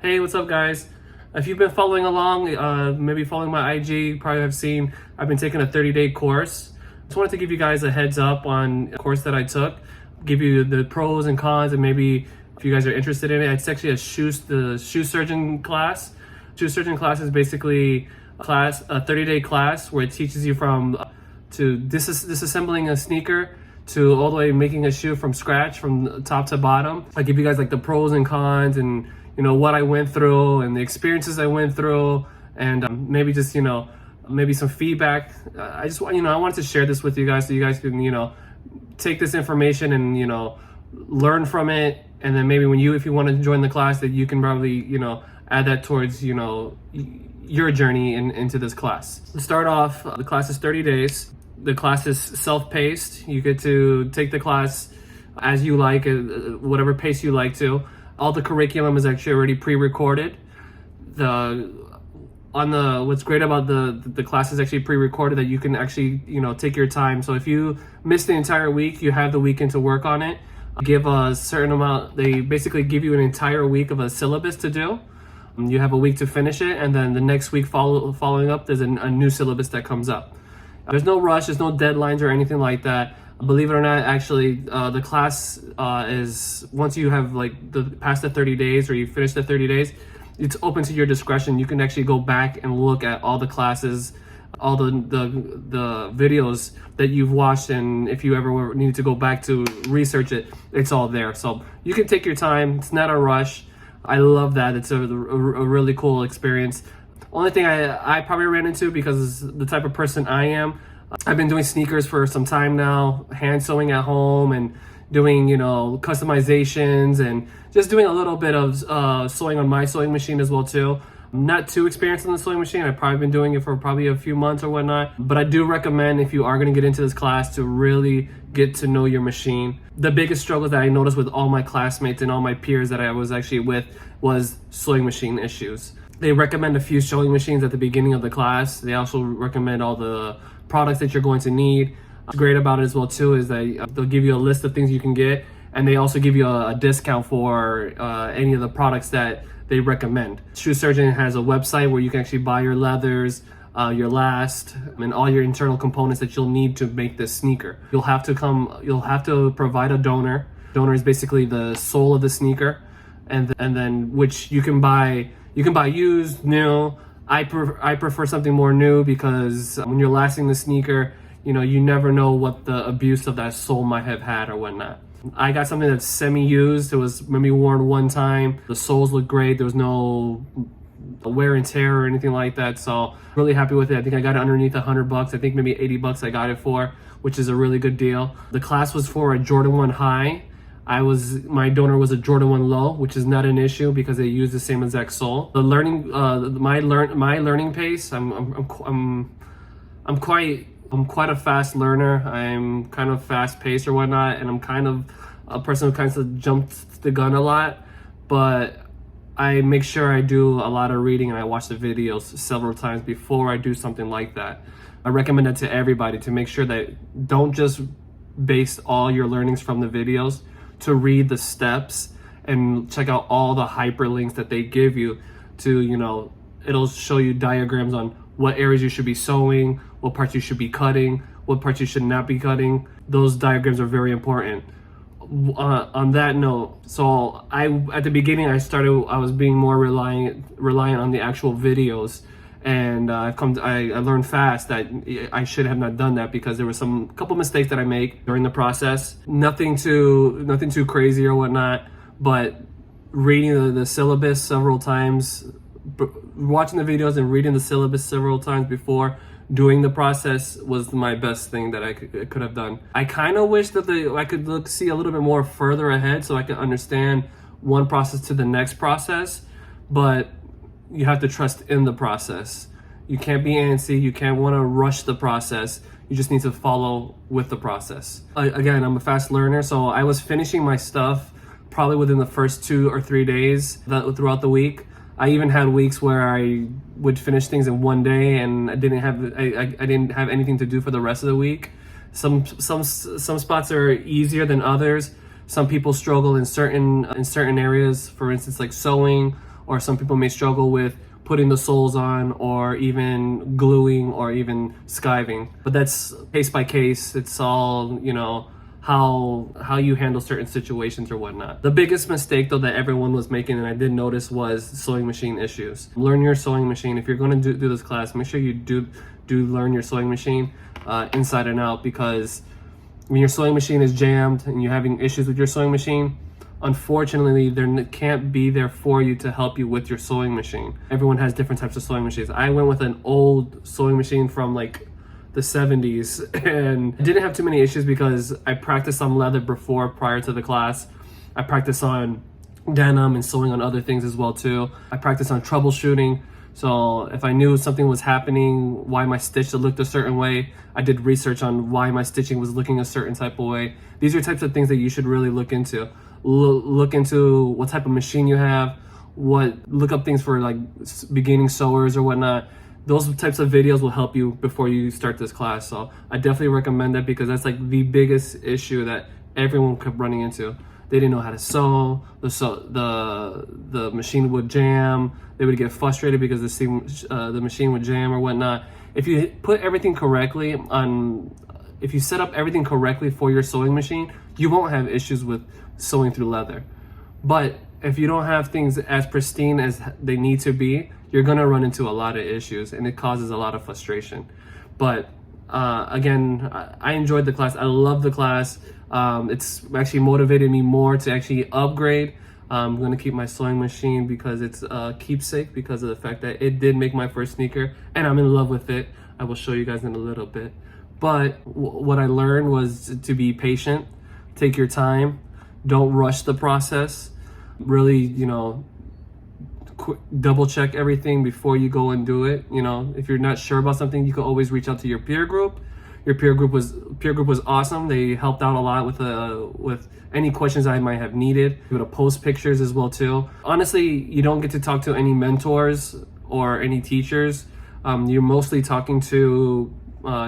Hey, what's up, guys? If you've been following along, maybe following my IG, you probably have seen I've been taking a 30-day course. Just wanted to give you guys a heads up on a course that I took, give you the pros and cons, and maybe if you guys are interested in it. It's actually the shoe surgeon class. Shoe surgeon class is basically a 30-day class where it teaches you to disassembling a sneaker to all the way making a shoe from scratch, from top to bottom. I give you guys like the pros and cons and what I went through and the experiences I went through, and maybe just maybe some feedback. I just I wanted to share this with you guys so you guys can take this information and learn from it, and then maybe if you want to join the class, that you can probably add that towards your journey into this class. To start off, the class is 30 days. The class is self-paced. You get to take the class as you like, whatever pace you like to. All the curriculum is actually already pre-recorded. What's great about the class is actually pre-recorded, that you can actually take your time. So if you miss the entire week, you have the weekend to work on it. Give a certain amount. They basically give you an entire week of a syllabus to do. You have a week to finish it, and then the next week following up, there's a new syllabus that comes up. There's no rush, there's no deadlines or anything like that. Believe it or not, actually, the class is, once you have past the 30 days or you finish the 30 days, it's open to your discretion. You can actually go back and look at all the classes, all the videos that you've watched, and if you ever need to go back to research it, it's all there. So you can take your time. It's not a rush. I love that. It's a really cool experience. Only thing I probably ran into, because the type of person I am, I've been doing sneakers for some time now, hand sewing at home and doing, customizations and just doing a little bit of sewing on my sewing machine as well too. I'm not too experienced on the sewing machine. I've probably been doing it for probably a few months or whatnot, but I do recommend, if you are going to get into this class, to really get to know your machine. The biggest struggle that I noticed with all my classmates and all my peers that I was actually with was sewing machine issues. They recommend a few sewing machines at the beginning of the class. They also recommend all the products that you're going to need. What's great about it as well too is that they'll give you a list of things you can get, and they also give you a discount for any of the products that they recommend. Shoe Surgeon has a website where you can actually buy your leathers, your last, and all your internal components that you'll need to make this sneaker. You'll have to provide a donor. Donor is basically the sole of the sneaker, and then which you can buy used, new. I prefer something more new, because when you're lasting the sneaker, you never know what the abuse of that sole might have had or whatnot. I got something that's semi-used. It was maybe worn one time. The soles look great. There was no wear and tear or anything like that. So really happy with it. I think I got it underneath $100. I think maybe $80 I got it for, which is a really good deal. The class was for a Jordan 1 high. My donor was a Jordan 1 low, which is not an issue because they use the same exact sole. The learning, my learning pace, I'm quite a fast learner. I'm kind of fast paced or whatnot, and I'm kind of a person who kind of jumps the gun a lot, but I make sure I do a lot of reading and I watch the videos several times before I do something like that. I recommend that to everybody, to make sure that don't just base all your learnings from the videos, to read the steps and check out all the hyperlinks that they give you to, it'll show you diagrams on what areas you should be sewing, what parts you should be cutting, what parts you should not be cutting. Those diagrams are very important. On that note, so at the beginning I was being more reliant on the actual videos, and I learned fast that I should have not done that, because there were couple mistakes that I made during the process. Nothing too crazy or whatnot, but reading the syllabus several times, watching the videos and reading the syllabus several times before doing the process was my best thing that I could have done. I kind of wish that I could see a little bit more further ahead so I could understand one process to the next process, but you have to trust in the process. You can't be antsy. You can't want to rush the process. You just need to follow with the process. Again, I'm a fast learner, so I was finishing my stuff probably within the first 2 or 3 days throughout the week. I even had weeks where I would finish things in one day, and I didn't have anything to do for the rest of the week. Some spots are easier than others. Some people struggle in certain areas, for instance, like sewing or some people may struggle with putting the soles on, or even gluing, or even skiving. But that's case by case. It's all, you know, how you handle certain situations or whatnot. The biggest mistake though that everyone was making, and I did notice, was sewing machine issues. Learn your sewing machine. If you're going to do this class, make sure you do learn your sewing machine inside and out, because when your sewing machine is jammed and you're having issues with your sewing machine, unfortunately, they can't be there for you to help you with your sewing machine. Everyone has different types of sewing machines. I went with an old sewing machine from like the 70s, and I didn't have too many issues because I practiced on leather before, prior to the class. I practiced on denim and sewing on other things as well too. I practiced on troubleshooting. So if I knew something was happening, why my stitch looked a certain way, I did research on why my stitching was looking a certain type of way. These are types of things that you should really look into. Look into what type of machine you have, look up things for like beginning sewers or whatnot. Those types of videos will help you before you start this class. So I definitely recommend that, because that's like the biggest issue that everyone kept running into. They didn't know how to sew. The machine would jam. They would get frustrated because the machine would jam or whatnot. If you put everything correctly if you set up everything correctly for your sewing machine, you won't have issues with sewing through leather. But if you don't have things as pristine as they need to be, you're gonna run into a lot of issues, and it causes a lot of frustration. But again, I enjoyed the class. I love the class. It's actually motivated me more to actually upgrade. I'm gonna keep my sewing machine because it's a keepsake, because of the fact that it did make my first sneaker, and I'm in love with it. I will show you guys in a little bit. But what I learned was to be patient, take your time, don't rush the process. Really, you know, double check everything before you go and do it. You know, if you're not sure about something, you can always reach out to your peer group. Your peer group was awesome. They helped out a lot with any questions I might have needed. You would post pictures as well too. Honestly, you don't get to talk to any mentors or any teachers. You're mostly talking to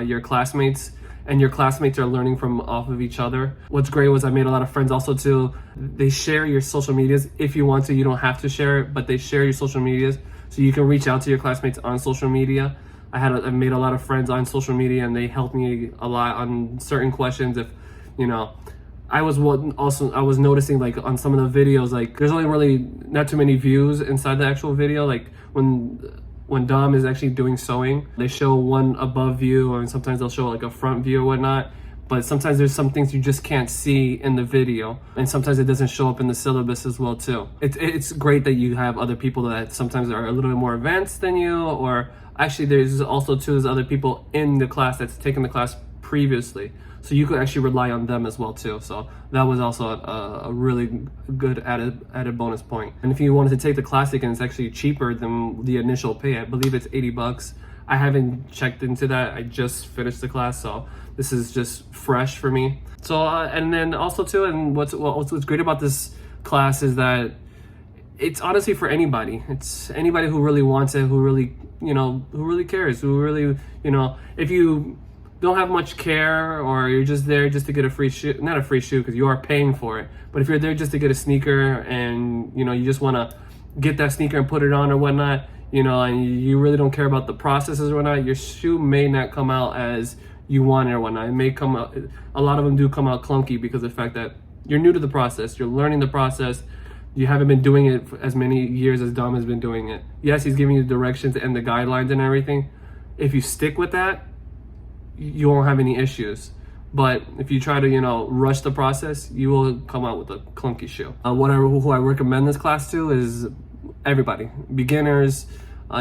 your classmates, and your classmates are learning from off of each other. What's great was I made a lot of friends also too. They share your social medias if you want to. You don't have to share it, but they share your social medias, so you can reach out to your classmates on social media. I made a lot of friends on social media, and they helped me a lot on certain questions. If you know, I was noticing like on some of the videos, like there's only really not too many views inside the actual video. Like when Dom is actually doing sewing, they show one above view, and sometimes they'll show like a front view or whatnot. But sometimes there's some things you just can't see in the video, and sometimes it doesn't show up in the syllabus as well too. It's great that you have other people that sometimes are a little bit more advanced than you, or actually there's also there's other people in the class that's taken the class previously, so you could actually rely on them as well too. So that was also a really good added bonus point. And if you wanted to take the classic, and it's actually cheaper than the initial pay, I believe it's $80. I haven't checked into that. I just finished the class, so this is just fresh for me. So and then also too, and what's great about this class is that it's honestly for anybody. It's anybody who really wants it, who really cares, who really, if you don't have much care, or you're just there just to get a free shoe, not a free shoe because you are paying for it, but if you're there just to get a sneaker, and you just want to get that sneaker and put it on or whatnot, and you really don't care about the processes or whatnot, your shoe may not come out as you want it or whatnot. It may come out, a lot of them do come out clunky because of the fact that you're new to the process, you're learning the process, you haven't been doing it for as many years as Dom has been doing it. Yes, he's giving you the directions and the guidelines and everything. If you stick with that, you won't have any issues. But if you try to, rush the process, you will come out with a clunky shoe. Who I recommend this class to is everybody, beginners,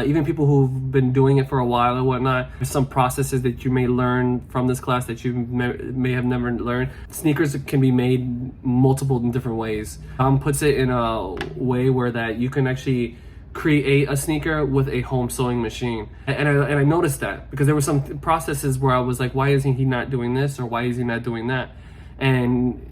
even people who've been doing it for a while or whatnot. There's some processes that you may learn from this class that you may have never learned. Sneakers can be made multiple different ways. Puts it in a way where that you can actually create a sneaker with a home sewing machine. And I noticed that because there were some processes where I was like, why isn't he not doing this, or why is he not doing that? And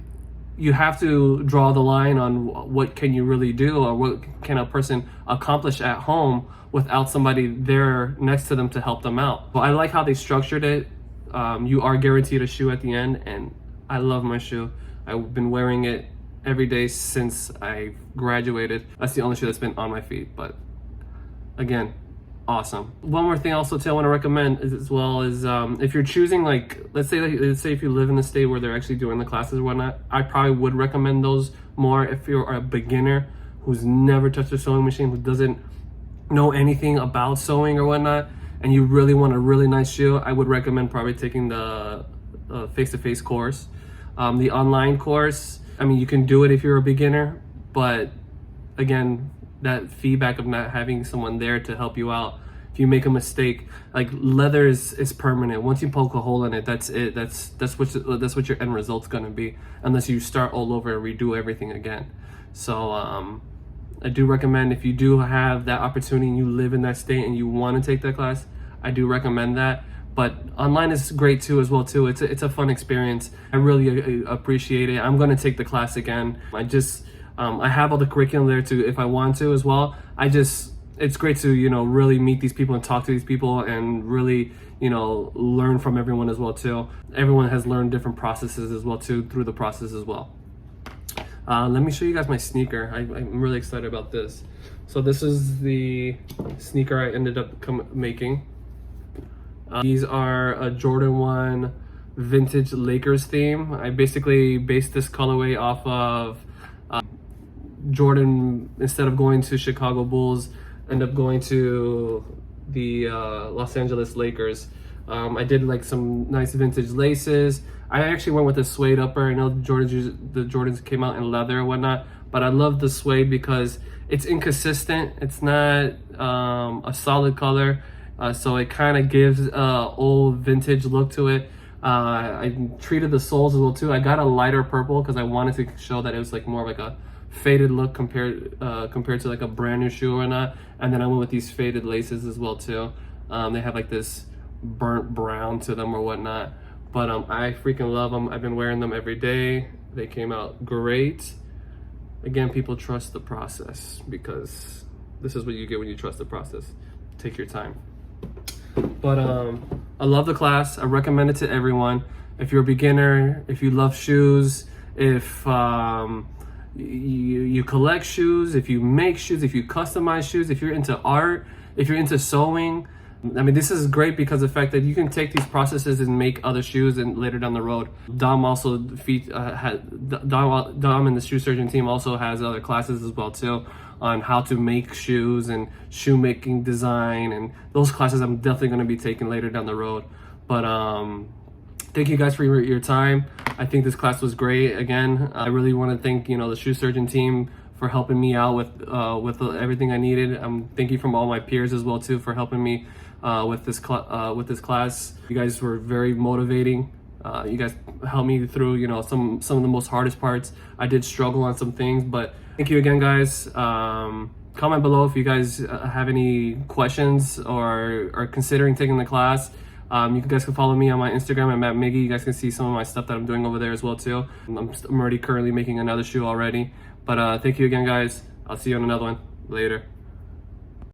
you have to draw the line on what can you really do, or what can a person accomplish at home without somebody there next to them to help them out. But I like how they structured it. You are guaranteed a shoe at the end, and I love my shoe. I've been wearing it every day since I graduated. That's the only shoe that's been on my feet, but again, awesome. One more thing also too I want to recommend is, as well, is if you're choosing, like, let's say if you live in a state where they're actually doing the classes or whatnot, I probably would recommend those more if you're a beginner who's never touched a sewing machine, who doesn't know anything about sewing or whatnot, and you really want a really nice shoe. I would recommend probably taking the face-to-face course. The online course, I mean, you can do it if you're a beginner, but again, that feedback of not having someone there to help you out if you make a mistake, like, leather is permanent. Once you poke a hole in it, that's it. That's what your end result's gonna be, unless you start all over and redo everything again. So I do recommend, if you do have that opportunity and you live in that state and you want to take that class, I do recommend that. But online is great too, as well too. It's a fun experience. I really appreciate it. I'm gonna take the class again. I have all the curriculum there too if I want to as well. It's great to, you know, really meet these people and talk to these people and really, you know, learn from everyone as well too. Everyone has learned different processes as well too through the process as well. Let me show you guys my sneaker. I'm really excited about this. So this is the sneaker I ended up making. These are a Jordan 1 vintage Lakers theme. I basically based this colorway off of Jordan, instead of going to Chicago Bulls, end up going to the Los Angeles Lakers. I did like some nice vintage laces. I actually went with a suede upper. I know the Jordans came out in leather and whatnot, but I love the suede because it's inconsistent. It's not a solid color, so it kind of gives old vintage look to it. I treated the soles as well too. I got a lighter purple because I wanted to show that it was like more of like a faded look compared to like a brand new shoe or not. And then I went with these faded laces as well too. They have like this burnt brown to them or whatnot, but I freaking love them. I've been wearing them every day. They came out great. Again, people trust the process, because this is what you get when you trust the process. Take your time. But I love the class. I recommend it to everyone. If you're a beginner, if you love shoes, if you collect shoes, if you make shoes, if you customize shoes, if you're into art, if you're into sewing, I mean, this is great because of the fact that you can take these processes and make other shoes and later down the road. Dom also Dom and the shoe surgeon team also has other classes as well too on how to make shoes and shoemaking design, and those classes I'm definitely going to be taking later down the road. But thank you guys for your time. I think this class was great. Again, I really want to thank, you know, the shoe surgeon team for helping me out with everything I needed. Thank you from all my peers as well too for helping me with this class. You guys were very motivating. You guys helped me through, you know, some of the most hardest parts. I did struggle on some things, but thank you again, guys. Comment below if you guys have any questions or are considering taking the class. You guys can follow me on my Instagram at Matt Miggy. You guys can see some of my stuff that I'm doing over there as well too. I'm already currently making another shoe already. But thank you again, guys. I'll see you on another one later.